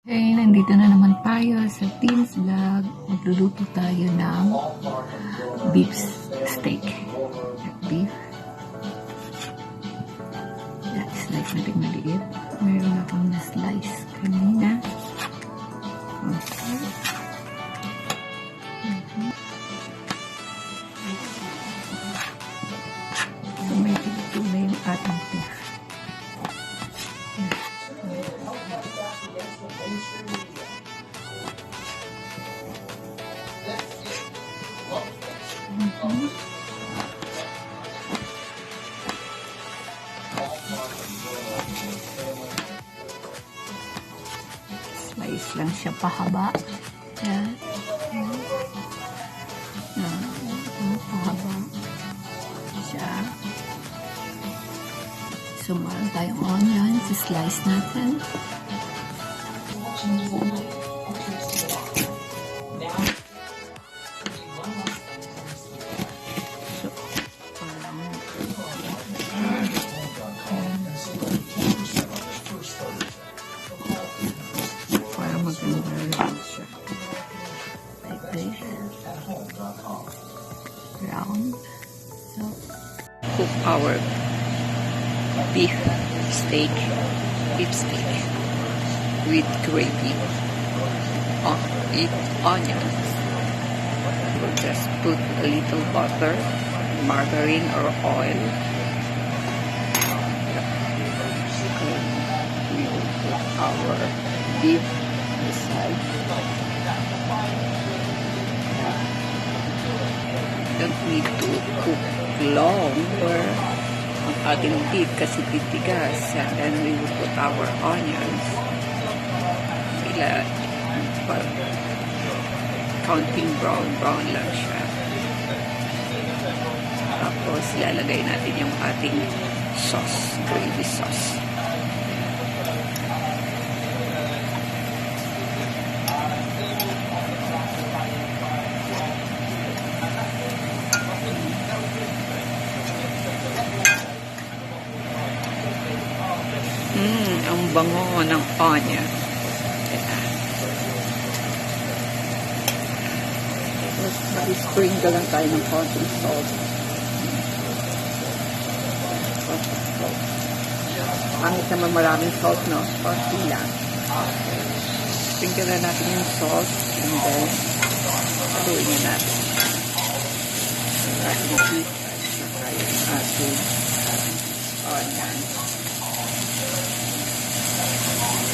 Okay, nandito na naman tayo sa Teens Vlog. Magluluto tayo ng beef steak. Beef. Slice natin maliit. Meron akong na-slice kanina. Okay. So, may ito na yung ating beef. Slice lang siya pahaba. Yan. Pahaba siya. So, meron tayong onion. Slice natin. Para maganda rin siya. Like this. Round. So, cook our beef steak with gravy with onions. We'll just put a little butter, margarine or oil. We will put our beef inside. Don't need to cook long for ang ating beef kasi titigas. And then we will put our onions. Counting brown lang siya. Tapos ilalagay natin yung ating sauce, gravy sauce. Ang bango ng onion. Mag-sprinkle lang tayo ng konting salt. Pangit naman maraming salt, no? Konti lang. Sprinkle na natin yung salt and then haluin na natin. Ating beef at saka yung ating onion.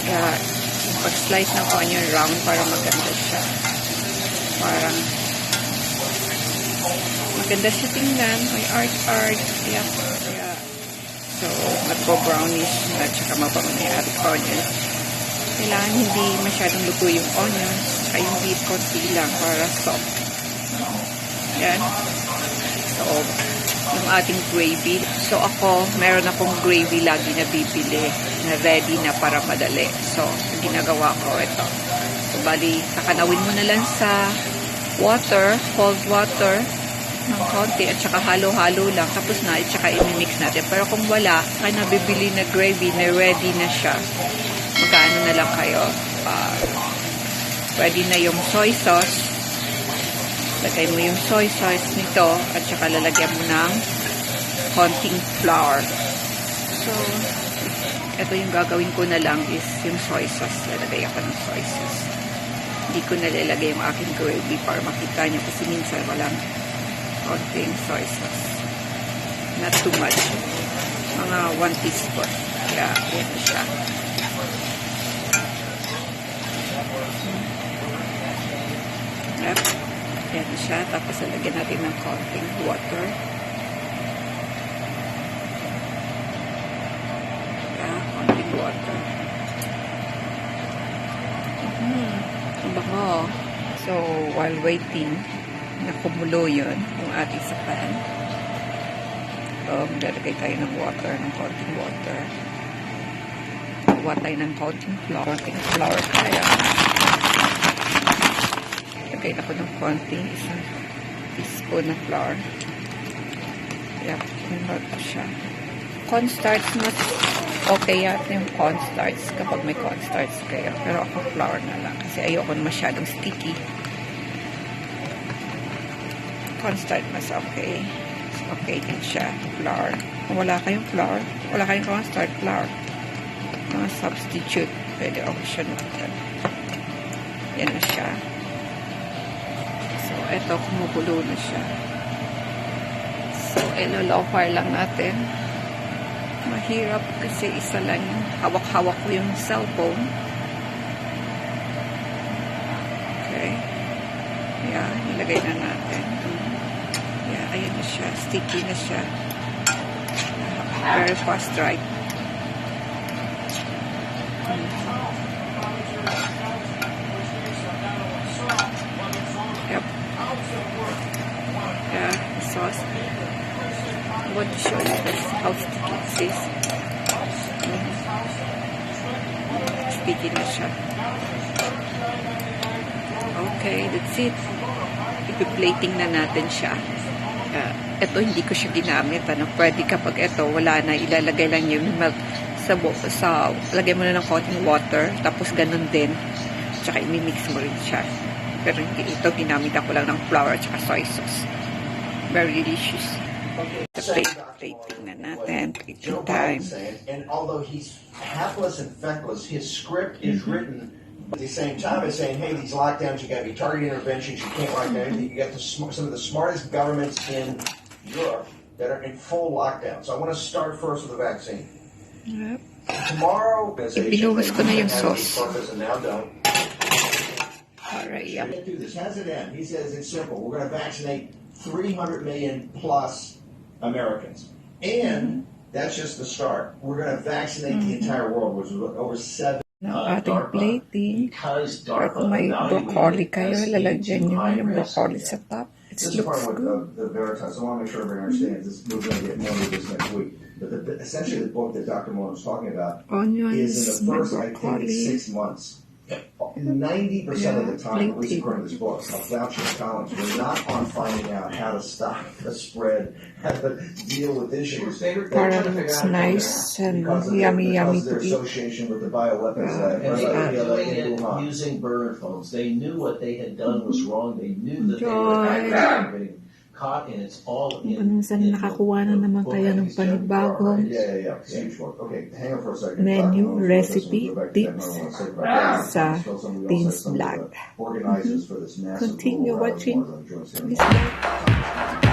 Kaya, pag-slice ng onion round para maganda siya. Parang maganda siya tingnan. May art. Yeah. So, nagpo-brownish na tsaka mabango na yung ating onions. Kailangan hindi masyadong luto yung onions. Ay yung beef konti lang para soft. Yan. So, yung ating gravy. So, meron akong gravy lagi na bibili na ready na para madali. So, ginagawa ko ito. So, bali, kakanawin mo na lang sa water, cold water, ng konti, at saka halo-halo lang. Tapos na, at saka i-mix natin. Pero kung wala, kaya nabibili na gravy na ready na siya. Magkaano na lang kayo. Ready na yung soy sauce. Lagay mo yung soy sauce nito, at saka lalagyan mo ng konting flour. So, ito yung gagawin ko na lang is yung soy sauce. Lalagay ako ng soy sauce. Hindi ko nalalagay yung aking gravy para makita nyo kasi minsan walang konting soy sauce. Not too much. Mga 1 teaspoon. Kaya, yan na siya. Yep. Yan na siya. Tapos, lalagyan natin ng konting water. Konting water. Ang bango. So, while waiting, nakumulo yun yung ating sa pan. So, maglalagay tayo ng water, ng konting water. Gawa tayo ng konting flour tayo. Lagay ako ng konting isang teaspoon na flour. Kaya, pinag ko siya. cornstarch, mas okay yata yung cornstarch kapag may cornstarch kayo. Pero ako flour na lang kasi ayoko na masyadong sticky. Cornstarch mas okay. Okay din siya. Flour. Kung wala kayong flour, wala kayong cornstarch, flour. Mga substitute. Pwede option natin. Yan na siya. So, eto, kumukulo na siya. So, ilolow-fire lang natin. Mahirap kasi isa lang yung hawak-hawak ko yung cellphone. Okay. Yeah, nilagay na natin. Yeah, ayan na siya. Sticky na siya. Very fast dry. Yep. Yeah, the sauce. I want to show you this, how sticky it is. Sticky na siya. Okay, that's it. Ipi-plating na natin siya. Ito hindi ko siya ginamit. Pwede kapag ito, wala na, ilalagay lang yung milk sa lagay mo na ng konting water, tapos ganun din. Tsaka imimix mo rin siya. Pero hindi ito, ginamit ako lang ng flour at soy sauce. Very delicious. Plating na natin. Plating time. And although he's hapless and feckless, his script is written at the same time as saying, hey, these lockdowns, you got to be targeted interventions, you can't lock down anything. You got some of the smartest governments in Europe that are in full lockdown. So I want to start first with the vaccine. Yep. Tomorrow, Ibinuhos ko na yung sauce. and now don't. Alright, yep. Do this. How does it end? He says it's simple. We're going to vaccinate 300 million plus Americans. And that's just the start. We're going to vaccinate the entire world, which is over 7. Now, ating plating. Or kung may broccoli kayo, lalagyan nyo yung broccoli sa top. It This is part looks of good. the Veritas. I want to make sure everyone understands this. We're going to get more into this next week. But essentially, the book that Dr. Moore was talking about is in the first, I think, it's 6 months. 90% of the time, at least according to this book, of Fauci and Collins, we're not on finding out how to stop the spread, how to deal with issues. Parang looks nice and yummy to their eat. association with the bioweapons. And they were doing it using burner phones. They knew what they had done was wrong. They knew that they were getting caught, and it's all in. Minsan nakakuha na naman tayo ng panibagong Okay, hang on for a second. menu, recipe, tips sa Teens Vlog. Organizers for this massive Continue global watching rally. this vlog.